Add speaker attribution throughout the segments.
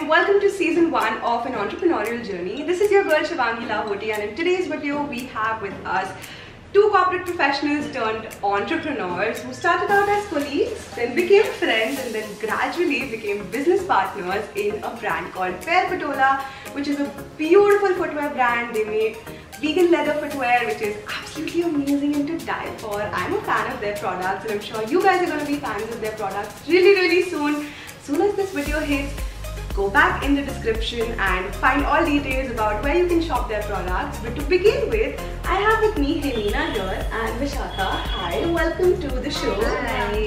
Speaker 1: and welcome to season 1 of an entrepreneurial journey. This is your girl Shivangi Lahoti, and in today's video we have with us two corporate professionals turned entrepreneurs who started out as colleagues, then became friends, and then gradually became business partners in a brand called Pair Patola, which is a beautiful footwear brand. They make vegan leather footwear, which is absolutely amazing and to die for. I'm a fan of their products, and I'm sure you guys are going to be fans of their products really soon. As soon as this video hits, go back in the description and find all details about where you can shop their products. But to begin with, I have with me Hemina here and Vishaka. Hi, welcome to the show.
Speaker 2: Hi.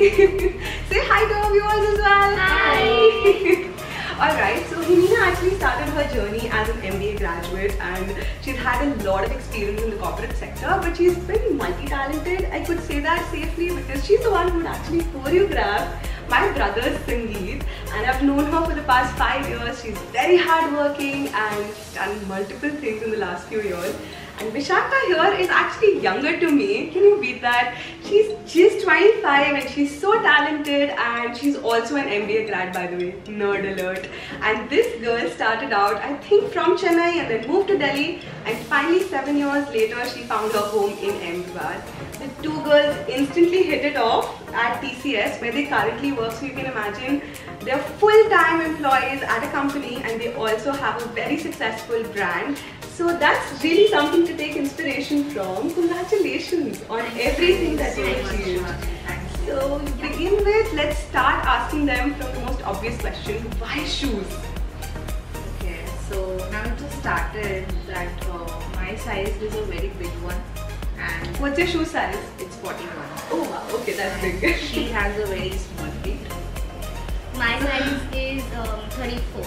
Speaker 1: Say hi to our viewers as well.
Speaker 2: Hi.
Speaker 1: Alright, so Hemina actually started her journey as an MBA graduate, and she's had a lot of experience in the corporate sector, but she's pretty multi-talented. I could say that safely because she's the one who would actually choreograph my brother's Sangeet, and I've known her for the past 5 years. She's very hardworking and done multiple things in the last few years. And Vishaka here is actually younger to me. Can you beat that? She's just 25 and she's so talented, and she's also an MBA grad, by the way. Nerd alert. And this girl started out, I think, from Chennai and then moved to Delhi, and finally 7 years later she found her home in Ahmedabad. The two girls instantly hit it off at TCS, where they currently work. So you can imagine, they're full-time employees at a company and they also have a very successful brand. So that's really something to take inspiration from. Congratulations on everything that you achieved. So to begin with, let's start asking them from the most obvious question: why shoes?
Speaker 2: Okay, so now it just started that my size is a very big one, and
Speaker 1: What's your shoe size?
Speaker 2: it's 41.
Speaker 1: Oh wow, okay, that's
Speaker 2: And
Speaker 1: big.
Speaker 2: she has a very small feet.
Speaker 3: My size is 34.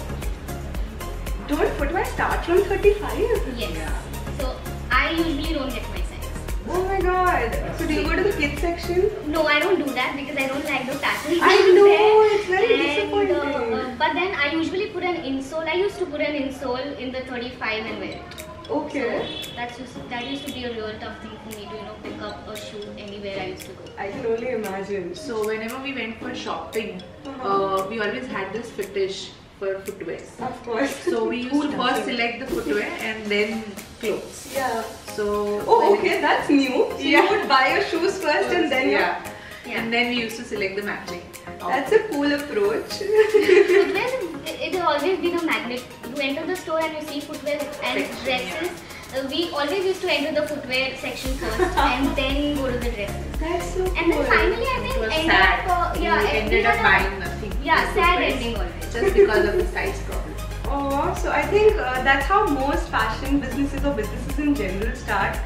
Speaker 1: Don't footwear start from 35?
Speaker 3: Yes.
Speaker 2: Yeah.
Speaker 3: So I usually don't get my size.
Speaker 1: Oh my god. So do you go to the kids section?
Speaker 3: No, I don't do that because I don't like the tassels.
Speaker 1: I
Speaker 3: out
Speaker 1: know,
Speaker 3: there.
Speaker 1: it's very
Speaker 3: And,
Speaker 1: disappointing.
Speaker 3: but then I usually put an insole. I used to put an insole in the 35 and wear it.
Speaker 1: Okay.
Speaker 3: So that used to be a real tough thing for me to pick up a shoe anywhere I used to go.
Speaker 1: I can only imagine.
Speaker 2: So whenever we went for shopping, we always had this fetish for footwear.
Speaker 1: Of course.
Speaker 2: So we used to first select the footwear and then clothes.
Speaker 1: Yeah.
Speaker 2: So
Speaker 1: Oh, okay, that's new. So
Speaker 2: Yeah.
Speaker 1: you would buy your shoes first and then
Speaker 2: yeah.
Speaker 3: Yeah.
Speaker 2: And then we used to select the matching.
Speaker 1: That's a cool approach.
Speaker 3: Footwear, it has always been a magnet. You enter the store and you see footwear and
Speaker 2: Section,
Speaker 3: dresses. We always used to enter the footwear section first and then go to the dresses.
Speaker 1: That's so cool.
Speaker 3: And then finally, I
Speaker 2: It
Speaker 3: think
Speaker 2: was
Speaker 3: ended
Speaker 2: sad.
Speaker 3: up,
Speaker 2: We ended up buying nothing.
Speaker 3: Yeah, sad
Speaker 2: Footwear.
Speaker 3: ending always.
Speaker 2: Just because of the size problem.
Speaker 1: Oh, so I think that's how most fashion businesses or businesses in general start.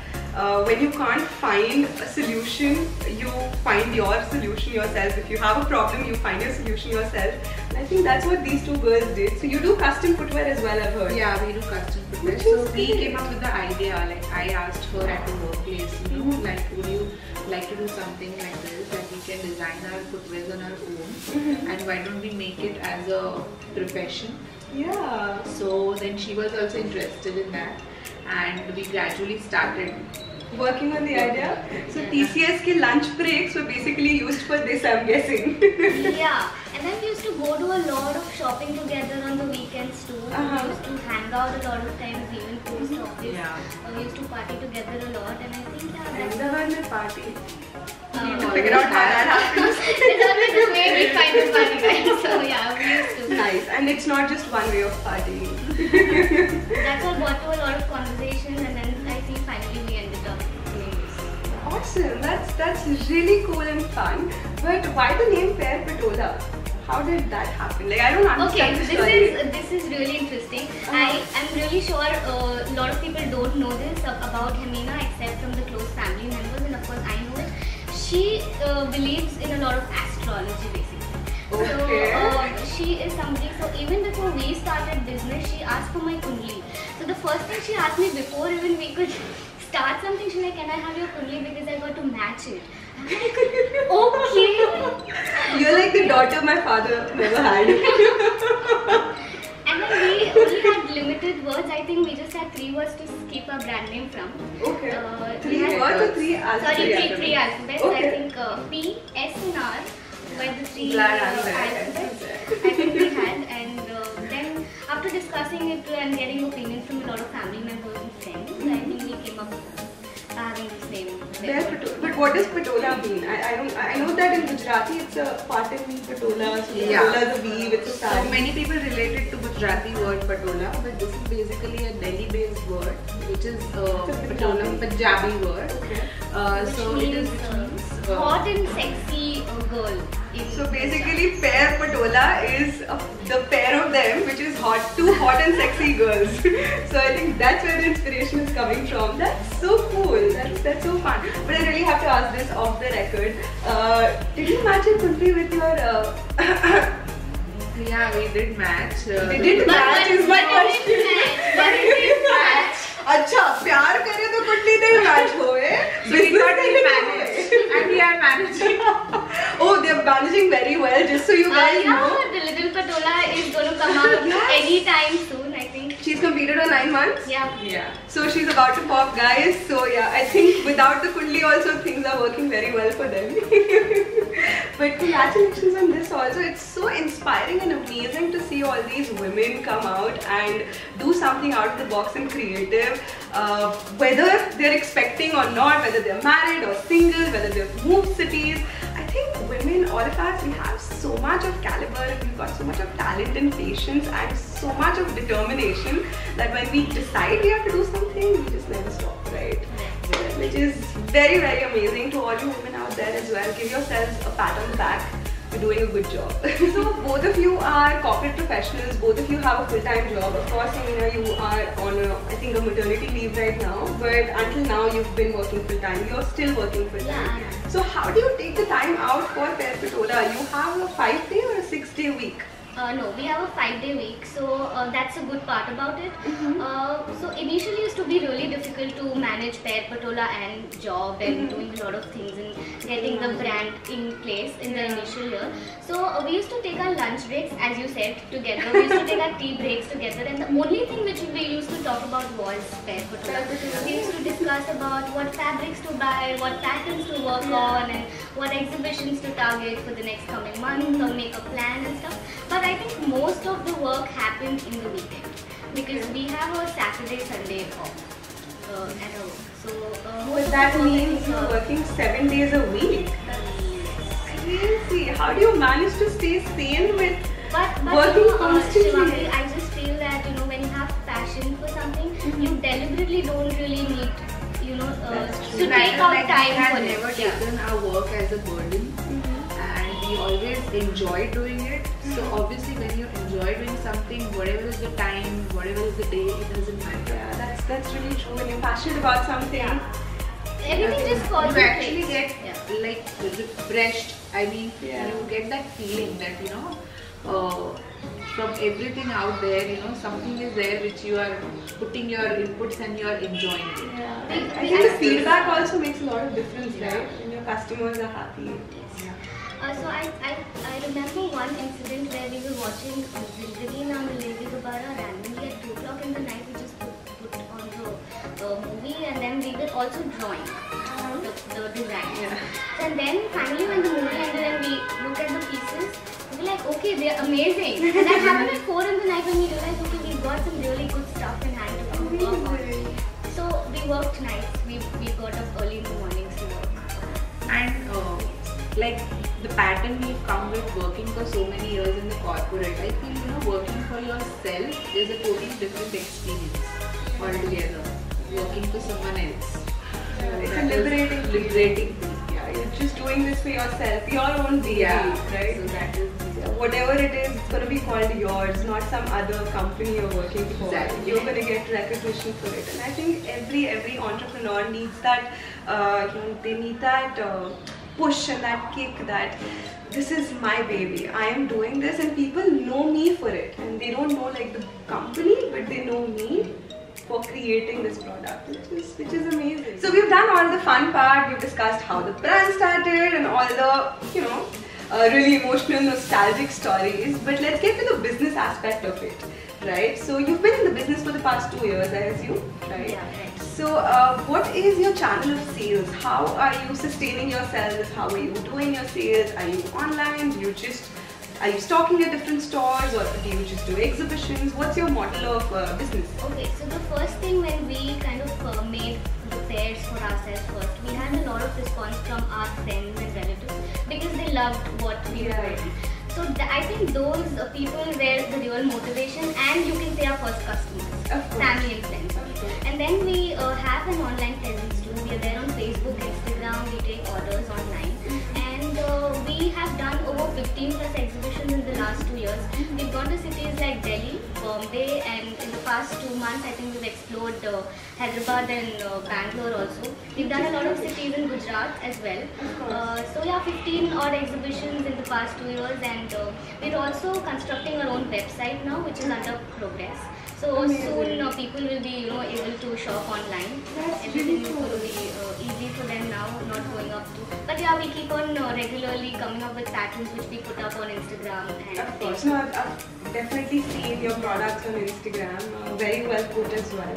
Speaker 1: When you can't find a solution, you find your solution yourself. If you have a problem, you find your solution yourself. And I think that's what these two girls did. So you do custom footwear as well, I've heard.
Speaker 2: Yeah, we do custom footwear.
Speaker 1: Which
Speaker 2: So
Speaker 1: is
Speaker 2: we
Speaker 1: great.
Speaker 2: came up with the idea. Like I asked her at the workplace, like, would you like to do something like this? That we can design our footwear on our own, and why don't we make it as a profession?
Speaker 1: Yeah.
Speaker 2: So then she was also interested in that, and we gradually started.
Speaker 1: Working on the idea. So TCS ke lunch breaks were basically used for this, I'm guessing.
Speaker 3: Yeah, and then we used to go to a lot of shopping together on the weekends too. We used to hang out a lot of times, even post office.
Speaker 2: Yeah.
Speaker 3: We used to party together a lot, and I think that's
Speaker 1: Ahmedabad mein party.
Speaker 2: We
Speaker 1: To
Speaker 2: always
Speaker 1: figure out how
Speaker 2: had-
Speaker 1: that happens.
Speaker 3: it's always the way we find the party guys. So yeah, we used to.
Speaker 1: Nice, and it's not just one way of partying.
Speaker 3: That's what brought to a lot of conversations, and then I think finally we ended up doing this.
Speaker 1: Awesome, that's really cool and fun. But why the name Pair Patola? How did that happen? Like, I don't
Speaker 3: Okay,
Speaker 1: understand the story.
Speaker 3: this is really interesting. I'm really sure a lot of people don't know this about Hemina except from the close family members, and of course I know it. She believes in a lot of astrology basically.
Speaker 1: Okay.
Speaker 3: So she is somebody, so even before we started business, she asked for my kundli. So the first thing she asked me before even we could start something, she's like, can I have your kundli because I got to match it. I'm like, okay.
Speaker 1: You're like the daughter my father never had.
Speaker 3: And then we only had limited words. I think we just had 3 words to keep our brand name from.
Speaker 1: Okay.
Speaker 3: We
Speaker 1: 3
Speaker 3: had-
Speaker 1: words or 3 alphabets?
Speaker 3: Sorry, three alphabets.
Speaker 1: Okay.
Speaker 3: I think P, S and R were the 3
Speaker 1: Glad I'm there.
Speaker 3: alphabets I think we had. And then discussing it and getting opinions from a lot of family members and friends, I think we came up with having the same.
Speaker 1: But what does patola mean? I know that in Gujarati it's a Patani patola, so
Speaker 2: Yeah.
Speaker 1: patola is a weave, it's a
Speaker 2: So
Speaker 1: sari.
Speaker 2: many people relate it to Gujarati word patola, but this is basically a Delhi-based word, which is patola, Punjabi word.
Speaker 1: Okay.
Speaker 2: So it is which means
Speaker 3: hot and sexy girl.
Speaker 1: So basically, pair patola is the pair of them, which is two hot and sexy girls. So I think that's where the inspiration is coming from. That's so cool. That's so fun. But I really have to ask this off the record. Did you match your kundi with your?
Speaker 2: yeah, we did match.
Speaker 1: Did it match? Is my question.
Speaker 3: But it did match.
Speaker 1: अच्छा प्यार करे तो कुंडली नहीं match होए
Speaker 2: So we thought we managed, and we are managing.
Speaker 1: Oh, they're managing very well. Just so you guys know,
Speaker 3: Yeah, the little patola is going to come out
Speaker 1: Yes.
Speaker 3: anytime soon, I think.
Speaker 1: she's completed her 9 months.
Speaker 3: Yeah.
Speaker 2: Yeah.
Speaker 1: So she's about to pop, guys. So yeah, I think without the kundli also things are working very well for them. But congratulations on this also. It's so inspiring and amazing to see all these women come out and do something out of the box and creative. Whether they're expecting or not, whether they're married or single, whether they've moved cities. I think women, all of us, we have so much of caliber, we've got so much of talent and patience and so much of determination that when we decide we have to do something, we just never stop, right? Which is very, very amazing to all you women out there as well. Give yourselves a pat on the back. You're doing a good job. So both of you are corporate professionals, both of you have a full-time job. Of course, Hemina, you are on I think a maternity leave right now, but until now you've been working full-time. You're still working full-time.
Speaker 3: Yeah.
Speaker 1: So how do you take the time out for Pair Patola? You have a 5-day or a 6-day week?
Speaker 3: No, we have a 5-day week, so that's a good part about it. So initially it used to be really difficult to manage Pair Patola and job and doing a lot of things and getting the brand in place in the initial year. So we used to take our lunch breaks, as you said, together. We used to take our tea breaks together, and the only thing which we used to talk about was Pair Patola. We used to discuss about what fabrics to buy, what patterns to work on, and what exhibitions to target for the next coming month, or make a plan and stuff. But I think most of the work happens in the weekend because we have a Saturday, Sunday off at our work. So
Speaker 1: But that means you're working 7 days a week. Crazy. How do you manage to stay sane with working constantly?
Speaker 3: Shivangi, I just feel that when you have passion for something, you deliberately don't really need to take out time
Speaker 2: We
Speaker 3: for
Speaker 2: had
Speaker 3: it.
Speaker 2: never taken our work as a burden, and we always enjoy doing it. So obviously, when you enjoy doing something, whatever is the time, whatever is the day, it doesn't matter.
Speaker 1: Yeah, that's really true. When you're passionate about something,
Speaker 3: Everything just falls
Speaker 2: You
Speaker 3: in
Speaker 2: actually
Speaker 3: place.
Speaker 2: get like refreshed. I mean,
Speaker 1: Yeah.
Speaker 2: you get that feeling that from everything out there, something is there which you are putting your inputs and you are enjoying it.
Speaker 1: I think the feedback also makes a lot of difference, right? When your customers are happy.
Speaker 3: So I remember one incident where we were watching Zindagi Na Milegi Dobara randomly at 2 o'clock in the night. We just put on the movie, and then we were also drawing the design.
Speaker 1: Yeah.
Speaker 3: And then finally when the movie ended and we look at the pieces, we were like, okay, they're amazing. And that happened at 4 in the night when we realized, okay, we've got some really good stuff in hand to work on. So we worked nights. We got up early in the mornings to work.
Speaker 2: And like the pattern we've come with working for so many years in the corporate, I feel working for yourself is a totally different experience altogether. Working for someone else.
Speaker 1: It's a
Speaker 2: That is
Speaker 1: liberating
Speaker 2: liberating thing.
Speaker 1: Yeah, you're just doing this for yourself, your own baby, right?
Speaker 2: So that is
Speaker 1: Whatever it is, it's going to be called yours, not some other company you're working for.
Speaker 2: Exactly.
Speaker 1: You're going to get recognition for it. And I think every entrepreneur needs that, they need that push and that kick that this is my baby. I am doing this and people know me for it. And they don't know like the company, but they know me for creating this product, which is amazing. So we've done all the fun part. We've discussed how the brand started and all the, really emotional, nostalgic stories. But let's get to the business aspect of it, right? So you've been in the business for the past 2 years, I assume, right?
Speaker 3: Yeah, right.
Speaker 1: So what is your channel of sales? How are you sustaining yourselves? How are you doing your sales? Are you online? are you stocking at different stores or do you just do exhibitions? What's your model of business?
Speaker 3: Okay, so the first thing when we kind of made the fairs for ourselves first, we had a lot of response from our friends and relatives because they loved what we were doing. So I think those people were the real motivation, and you can say our first customers, family and friends. And then we have an online presence too. We are there on Facebook, Instagram, we take orders online. And we have done over 15 plus exhibitions in the last 2 years. We've gone to cities like Delhi, Bombay, and in the past 2 months I think we've explored Hyderabad and Bangalore also. We've done a lot of cities in Gujarat as well. So yeah, 15 odd exhibitions in the past 2 years, and we're also constructing our own website now, which is under progress. So soon people will be able to shop online. Everything will be easy for them now, not going up to. But yeah, we keep on regularly coming up with patterns which we put up on Instagram. And
Speaker 1: of course, no, I've definitely seen your products on Instagram, very well put as well.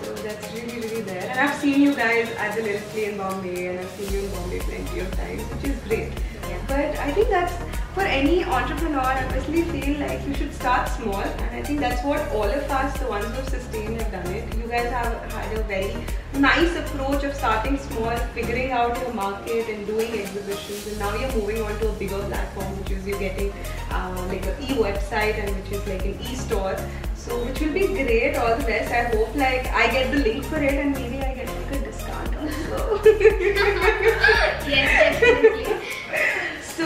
Speaker 1: So that's really, really there. And I've seen you guys at the Little Play in Bombay, and I've seen you in Bombay plenty of times, which is great.
Speaker 3: Yeah.
Speaker 1: But I think that's, for any entrepreneur, I personally feel like you should start small, and I think that's what all of us, the ones who have sustained, have done it. You guys have had a very nice approach of starting small, figuring out your market and doing exhibitions, and now you're moving on to a bigger platform, which is you're getting like an e-website and which is like an e-store. So which will be great, all the best. I hope like I get the link for it and maybe I get like a discount also.
Speaker 3: Yes, definitely.
Speaker 1: So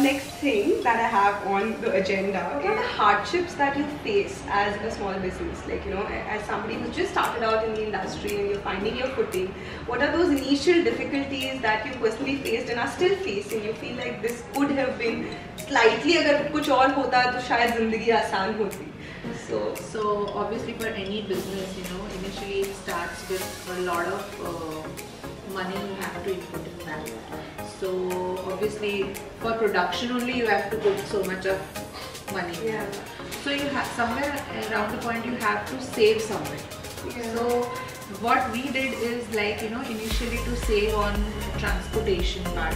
Speaker 1: next thing that I have on the agenda, what are the hardships that you face as a small business? Like, as somebody who's just started out in the industry and you're finding your footing, what are those initial difficulties that you personally faced and are still facing? You feel like this could have been slightly, agar kuch aur hota to shayad zindagi aasan hoti.
Speaker 2: So obviously for any business, initially it starts with a lot of money you have to input in that. So obviously for production only you have to put so much of money.
Speaker 1: Yeah.
Speaker 2: So you have somewhere around the point you have to save somewhere.
Speaker 1: Yeah.
Speaker 2: So what we did is like initially to save on transportation part.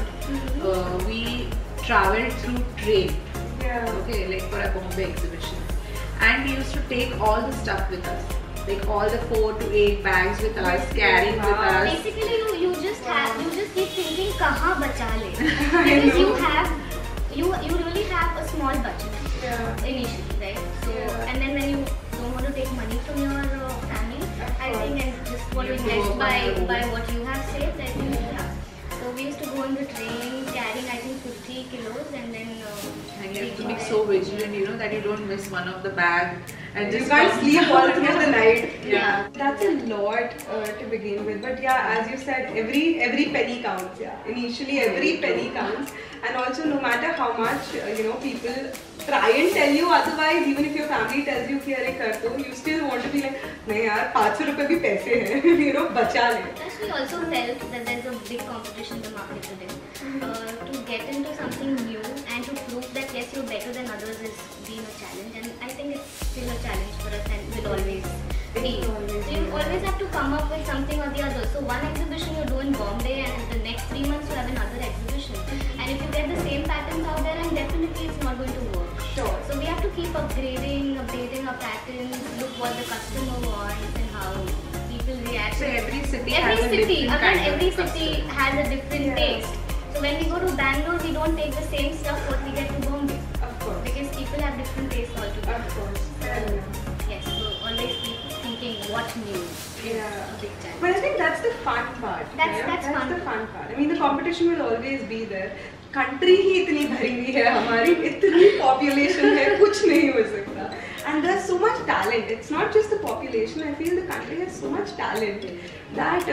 Speaker 2: We traveled through train.
Speaker 1: Yeah.
Speaker 2: Okay, like for a Bombay exhibition. And we used to take all the stuff with us, like all the 4 to 8 bags with us, carrying with us.
Speaker 3: Basically, you just keep thinking kahan bacha le, because you really have a small budget initially, right? So and then when you don't want to take money from your family, I think, and just want to invest by what you have saved, I think. So we used to go on the train carrying I think 50 kilos, and then
Speaker 2: and you have to be so vigilant, that you don't miss one of the bag. And
Speaker 1: you can't sleep all through the night.
Speaker 2: Yeah.
Speaker 1: That's a lot to begin with. But yeah, as you said, every penny counts. Yeah. Initially, every penny counts. And also, no matter how much people try and tell you otherwise, even if your family tells you कि अरे कर दो, you still want to be like, नहीं यार 500 रुपए भी पैसे हैं, बचा ले.
Speaker 3: Plus, we also felt that there's a big competition in the market today. To get into something new and to prove that yes, you're better than others is being a challenge, and I think it's still a challenge for us and will always be. So you always have to come up with something or the other. So one exhibition you do in Bombay, and the next 3 months you have another exhibition. And if you get the same patterns out there, and definitely it's not going to work.
Speaker 1: Sure.
Speaker 3: So we have to keep updating our patterns, look what the customer wants and how people react.
Speaker 2: So every city has a different kind of
Speaker 3: every city
Speaker 2: customer.
Speaker 3: has a different taste. So when we go to Bangalore, we don't take the same stuff what we get to Bombay.
Speaker 1: Of course.
Speaker 3: Because people have different tastes altogether.
Speaker 1: Of course. Fair enough.
Speaker 3: Yes, so always keep thinking what new is a big challenge.
Speaker 1: But I think that's the fun part.
Speaker 3: That's fun.
Speaker 1: the fun part. I mean, the competition will always be there. Country ही इतनी भरी हुई है हमारी, इतनी population है, कुछ नहीं हो सकता. And there's so much talent. It's not just the population. I feel the country has so much talent that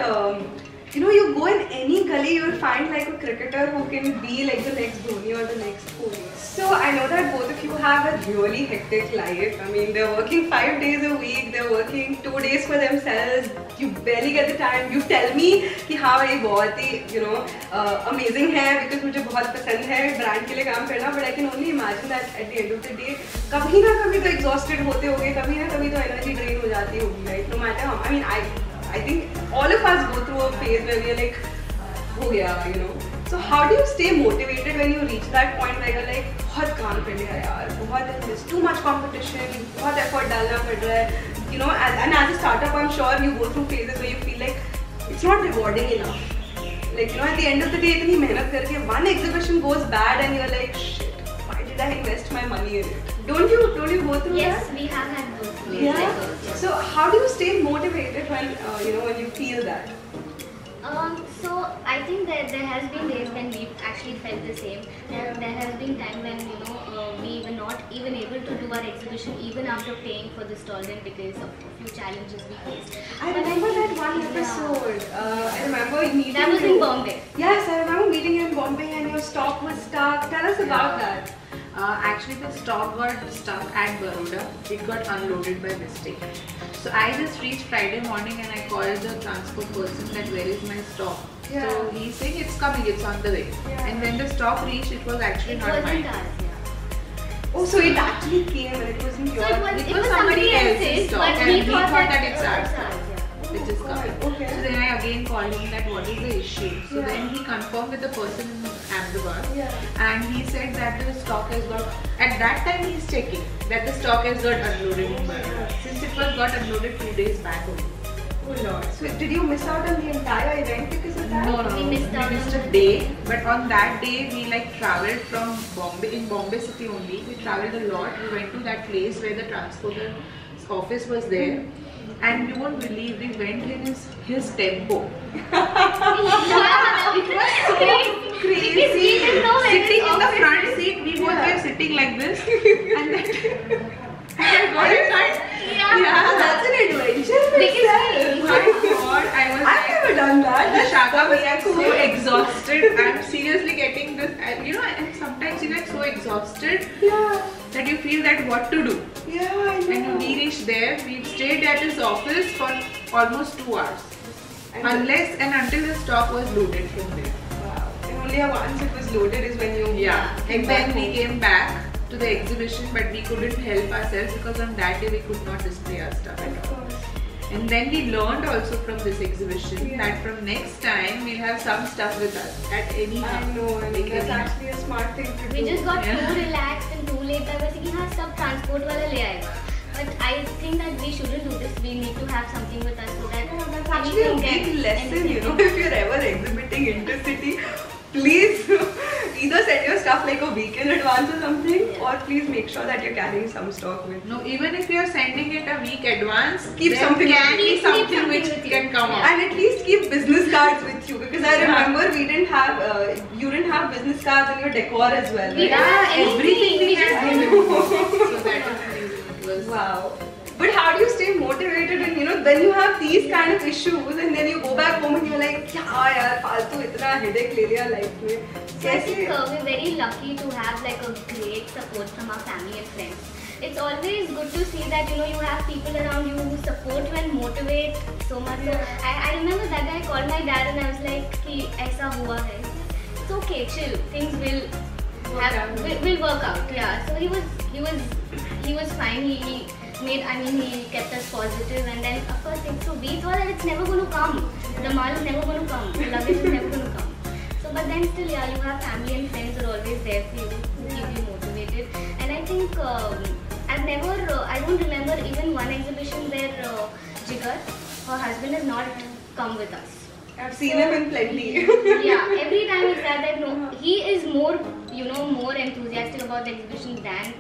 Speaker 1: you go in any gully, you'll find like a cricketer who can be like the next Dhoni or the next Kohli. So I know that both of you have a really hectic life. I mean, they're working 5 days a week, they're working 2 days for themselves. You barely get the time. You tell me कि हाँ ये बहुत ही amazing है because मुझे बहुत पसंद है brand के लिए काम करना. But I can only imagine that at the end of the day, कभी ना कभी तो exhausted होते होगे, कभी ना कभी तो energy drain हो जाती होगी, right? No matter how. I mean, I think all of us go through a phase where we are like, oh yeah, So how do you stay motivated when you reach that point where you're like, बहुत काम कर लिया यार, बहुत there's too much competition, बहुत effort डालना पड़ रहा है, you know, and as a startup, I'm sure you go through phases where you feel like it's not rewarding enough. Like, you know, at the end of the day, इतनी मेहनत करके one exhibition goes bad and you're like, shit, why did I invest my money in it? Don't you go through that?
Speaker 3: Yes, we have had those days.
Speaker 1: Yeah.
Speaker 3: Like those, yes.
Speaker 1: So how do you stay motivated when you know, when you feel that?
Speaker 3: So I think that there has been days when we've actually felt the same. There has been time when, you know, we were not even able to do our exhibition even after paying for the stall rent because of a few challenges we faced.
Speaker 1: I remember that one episode. I remember meeting
Speaker 3: That was
Speaker 1: you.
Speaker 3: in Bombay.
Speaker 1: Yes, I remember meeting you in Bombay and your stock was stuck. Tell us about that.
Speaker 2: Actually, the stock got stuck at Baroda. It got unloaded by mistake. So I just reached Friday morning and I called the transport person that where is my stock.
Speaker 1: Yeah.
Speaker 2: So he's saying it's coming, it's on the way.
Speaker 1: Yeah.
Speaker 2: And when the stock reached, it was actually
Speaker 3: It
Speaker 2: not
Speaker 3: wasn't
Speaker 2: mine.
Speaker 3: ours, yeah.
Speaker 1: Oh, so it actually came and it wasn't
Speaker 3: So
Speaker 1: yours.
Speaker 3: it was somebody else's,
Speaker 2: stock
Speaker 3: but
Speaker 2: and
Speaker 3: we
Speaker 2: he
Speaker 3: thought that
Speaker 2: it's ours.
Speaker 3: yeah.
Speaker 2: Which is coming.
Speaker 1: Okay.
Speaker 2: So then I again called him that what is the issue. So
Speaker 1: Yeah.
Speaker 2: then he confirmed with the person in Ahmedabad,
Speaker 1: Yeah.
Speaker 2: and he said that the stock has got, at that time he's checking that the stock has got unloaded in Baroda. Since it was got unloaded 2 days back only.
Speaker 1: Oh Lord. So did you miss out on the entire event because of that?
Speaker 2: No,
Speaker 3: We missed out
Speaker 2: we missed
Speaker 3: on
Speaker 2: a day, but on that day we like traveled from Bombay, in Bombay city only. We traveled a lot. We went to that place where the transporter's office was there. And you won't believe, we went in his tempo.
Speaker 3: Yeah,
Speaker 2: It was so
Speaker 3: crazy. Because we didn't know where
Speaker 2: Sitting
Speaker 3: his
Speaker 2: in the
Speaker 3: office
Speaker 2: front
Speaker 3: is.
Speaker 2: seat, we both
Speaker 1: Yeah.
Speaker 2: were sitting like this. And then what is that?
Speaker 3: Yeah.
Speaker 1: Oh, that's an adventure in
Speaker 3: Because
Speaker 1: itself.
Speaker 2: My God, I was
Speaker 1: I've never done that. That's
Speaker 2: Shaka was
Speaker 1: that's
Speaker 2: so
Speaker 1: cool.
Speaker 2: exhausted. I'm seriously getting this. You know, and sometimes you get so exhausted
Speaker 1: Yeah.
Speaker 2: that you feel that what to do.
Speaker 1: Yeah, I know.
Speaker 2: And we reached there. We stayed at his office for almost 2 hours,
Speaker 1: And
Speaker 2: unless and until the stock was loaded from there.
Speaker 1: wow. And only once it was loaded is when you came
Speaker 2: And
Speaker 1: back
Speaker 2: then we
Speaker 1: home.
Speaker 2: came back to the exhibition, but we couldn't help ourselves because on that day we could not display our stuff at
Speaker 1: Of
Speaker 2: all.
Speaker 1: course.
Speaker 2: And then we learned also from this exhibition
Speaker 1: Yeah.
Speaker 2: that from next time we'll have some stuff with us at any
Speaker 1: I
Speaker 2: hub.
Speaker 1: know, I mean,
Speaker 2: Like
Speaker 1: that's
Speaker 2: any hub.
Speaker 1: actually a smart thing to do.
Speaker 3: We just got
Speaker 2: Yeah.
Speaker 3: too relaxed and too laid back. वैसे कि हाँ सब transport वाला ले आएगा. But I think that we shouldn't do this. We need to have something with us so that
Speaker 1: Yeah, that's actually a
Speaker 3: anything
Speaker 1: big
Speaker 3: can-
Speaker 1: lesson,
Speaker 3: anything
Speaker 1: you know,
Speaker 3: can-
Speaker 1: if you're ever exhibiting intercity, please either send your stuff like a week in advance or something,
Speaker 3: Yeah.
Speaker 1: or please make sure that you're carrying some stock with you.
Speaker 2: No, even if you're sending it a week advance,
Speaker 1: Keep
Speaker 2: there
Speaker 1: something
Speaker 2: can
Speaker 1: with
Speaker 2: be
Speaker 1: you.
Speaker 3: Keep
Speaker 2: something
Speaker 3: something
Speaker 2: which
Speaker 3: with you.
Speaker 2: can come
Speaker 3: Yeah.
Speaker 2: out.
Speaker 1: And at least keep business cards with you, because I
Speaker 2: Yeah.
Speaker 1: remember we didn't have, you didn't have business cards in your decor as well,
Speaker 3: We
Speaker 1: right?
Speaker 3: didn't have
Speaker 2: Yeah, everything we
Speaker 3: anything.
Speaker 2: had
Speaker 3: We
Speaker 2: given.
Speaker 3: just-
Speaker 2: So that is the reason it was.
Speaker 1: Wow. But how do you stay motivated when, you know, then you have these kind of issues and then you go back home and you're like, क्या यार फालतू इतना headache ले लिया life में.
Speaker 3: So I think
Speaker 1: कैसे?
Speaker 3: we're very lucky to have like a great support from our family and friends. It's always good to see that, you know, you have people around you who support you and motivate so much. So I remember that day I called my dad and I was like कि ऐसा हुआ है. It's okay, chill. Things will will work out. Yeah. So he was fine. He kept us positive, and then of course so we thought that it's never going to come. The mal is never going to come. The luggage is never going to come. So but then still, yeah, you have family and friends who are always there for you, who keep you motivated. And I think I don't remember even one exhibition where Jigar, her husband, has not come with us.
Speaker 1: I've seen him in plenty.
Speaker 3: Yeah, every time it's that no, he is more enthusiastic about the exhibition than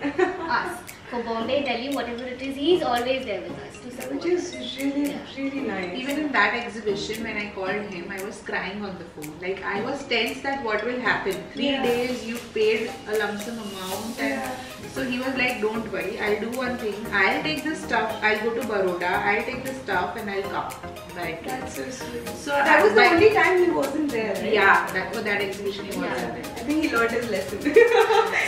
Speaker 3: us. For Bombay, Delhi, whatever it is, he's always there with us to support
Speaker 1: Which
Speaker 3: us.
Speaker 1: is really,
Speaker 3: Yeah.
Speaker 1: really nice.
Speaker 2: Even in that exhibition, when I called him, I was crying on the phone. Like I was tense that what will happen. 3
Speaker 1: Yeah.
Speaker 2: days you paid a lump sum amount, and
Speaker 1: Yeah.
Speaker 2: so he was like, "Don't worry, I'll do one thing. I'll take the stuff. I'll go to Baroda. I'll take the stuff and I'll come." Right.
Speaker 1: That's so sweet.
Speaker 2: So
Speaker 1: That was the
Speaker 2: but-
Speaker 1: only time he wasn't there, right?
Speaker 2: Yeah, that for that exhibition he
Speaker 1: Yeah.
Speaker 2: wasn't there.
Speaker 1: I think he learned his lesson.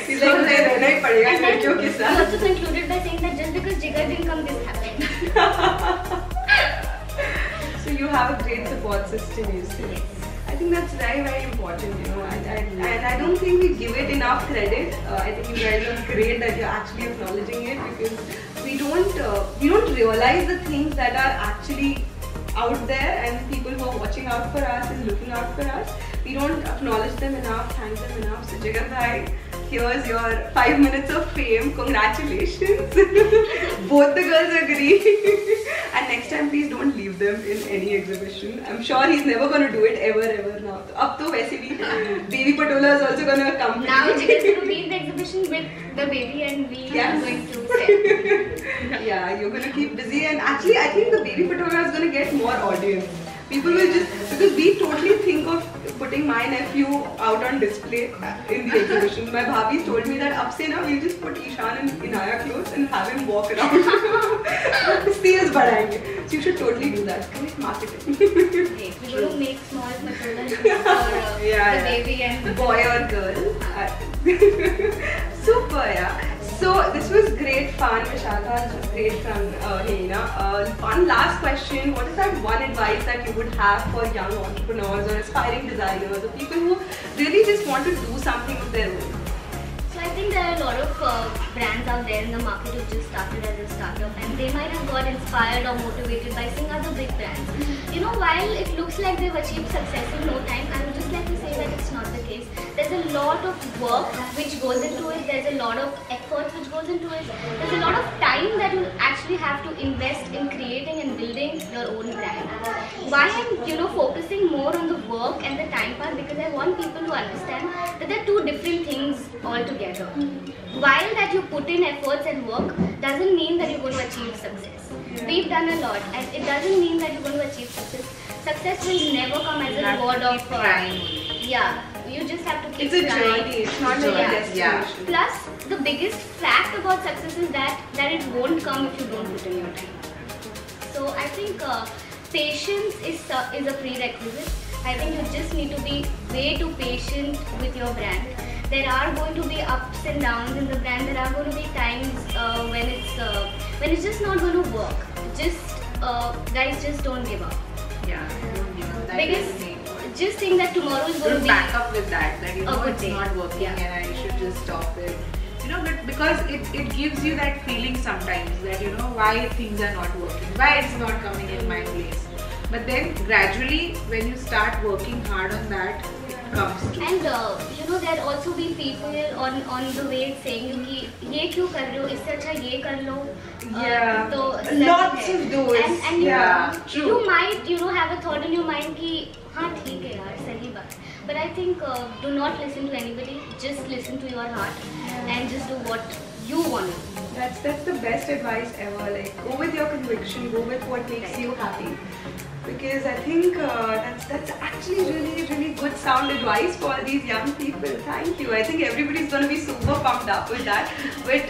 Speaker 1: He's like, मुझे रहना ही पड़ेगा
Speaker 3: And then
Speaker 1: लड़कियों के
Speaker 3: he
Speaker 1: साथ.
Speaker 3: also concluded by saying that just because Jigar didn't come, this happened.
Speaker 1: So you have a great support system, you say. I think that's very, very important, you know, and I don't think we give it enough credit. I think you guys are great that you're actually acknowledging it, because we don't realize the things that are actually out there and people who are watching out for us and looking out for us. We don't acknowledge them enough, thank them enough. So Jigar bhai, here's your 5 minutes of fame. Congratulations. Both the girls agree. And next time please don't leave them in any exhibition. I'm sure he's never going to do it ever now. Up to वैसे भी Baby Patola is also going to accompany.
Speaker 3: Now Jigar is going to be in the exhibition with the baby and we are going to sell.
Speaker 1: Yeah, you're going to keep busy, and actually I think the Baby Patola is going to get more audience. People will just, because we totally think of putting my nephew out on display in the exhibition. My bhabhi told me that up se na we'll just put Ishan in Inaya clothes and have him walk around. Sales badhayenge. So you should totally do that. Great marketing.
Speaker 3: Okay, we're going to make small Patola for the baby and
Speaker 1: boy or girl. Super, yeah. So this was great fun, Vishakha. This was great fun, Hina. One last question: what is that one advice that you would have for young entrepreneurs or aspiring designers or people who really just want to do something of their own?
Speaker 3: So I think there are a lot of brands out there in the market who just started as a startup, and they might have got inspired or motivated by seeing other big brands. You know, while it looks like they've achieved success in no time, I would just like to say that it's not the case. There's a lot of work which goes into it. There's a lot of effort which goes into it. There's a lot of time that you actually have to invest in creating and building your own brand. Why I'm focusing more on the work and the time part, because I want people to understand that they're two different things altogether. While that you put in efforts and work doesn't mean that you're going to achieve success. We've done a lot, and it doesn't mean that you're going to achieve success. Success will never come as a reward of trying. Yeah, you just have to keep
Speaker 1: trying.
Speaker 3: It's a
Speaker 1: journey. It's not like a destination.
Speaker 3: Yeah. Plus, the biggest fact about success is that it won't come if you don't put in your time. So I think patience is a prerequisite. I think you just need to be way too patient with your brand. There are going to be ups and downs in the brand. There are going to be times when it's just not going to work. Guys, just don't give up.
Speaker 2: Yeah, don't give up.
Speaker 3: Because just think that tomorrow is going to be
Speaker 2: back up with that it's
Speaker 3: day.
Speaker 2: Not working and I should just stop it. But because it gives you that feeling sometimes that why things are not working, why it's not coming in my place. But then gradually when you start working hard on that, it comes to.
Speaker 3: And there also be people on the way saying कि ये क्यों कर रहे हो, इससे अच्छा ये कर लो.
Speaker 1: Yeah.
Speaker 3: तो
Speaker 1: lots of those.
Speaker 3: And
Speaker 1: yeah,
Speaker 3: you might have a thought in your mind कि हाँ ठीक है यार, सही बात. But I think do not listen to anybody. Just listen to your heart and just do what you want to do.
Speaker 1: That's the best advice ever. Like, go with your conviction, go with what makes you happy. Because I think that's actually really good sound advice for these young people. Thank you. I think everybody's going to be super pumped up with that. With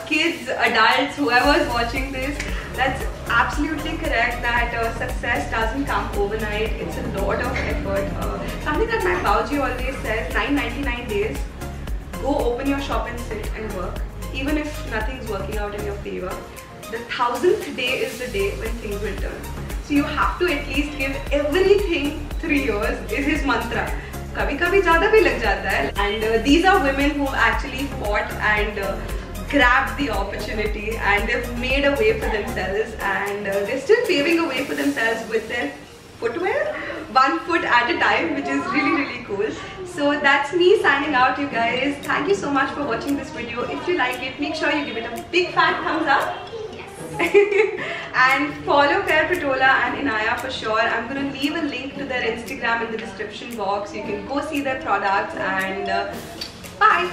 Speaker 1: kids, adults, whoever's watching this, that's absolutely correct that success doesn't come overnight. It's a lot of effort. Something that my Bauji always says, 999 days, go open your shop and sit and work. Even if nothing's working out in your favor, the 1000th day is the day when things will turn. So you have to at least give everything 3 years is his mantra. Kabhi zyada bhi lag jata hai. And these are women who actually fought and grabbed the opportunity, and they've made a way for themselves, and they're still paving a way for themselves with their footwear, 1 foot at a time, which is really cool. So that's me signing out, you guys. Thank you so much for watching this video. If you like it, make sure you give it a big fat thumbs up. And follow Claire Patola and Inaya for sure. I'm going to leave a link to their Instagram in the description box. You can go see their products, and bye.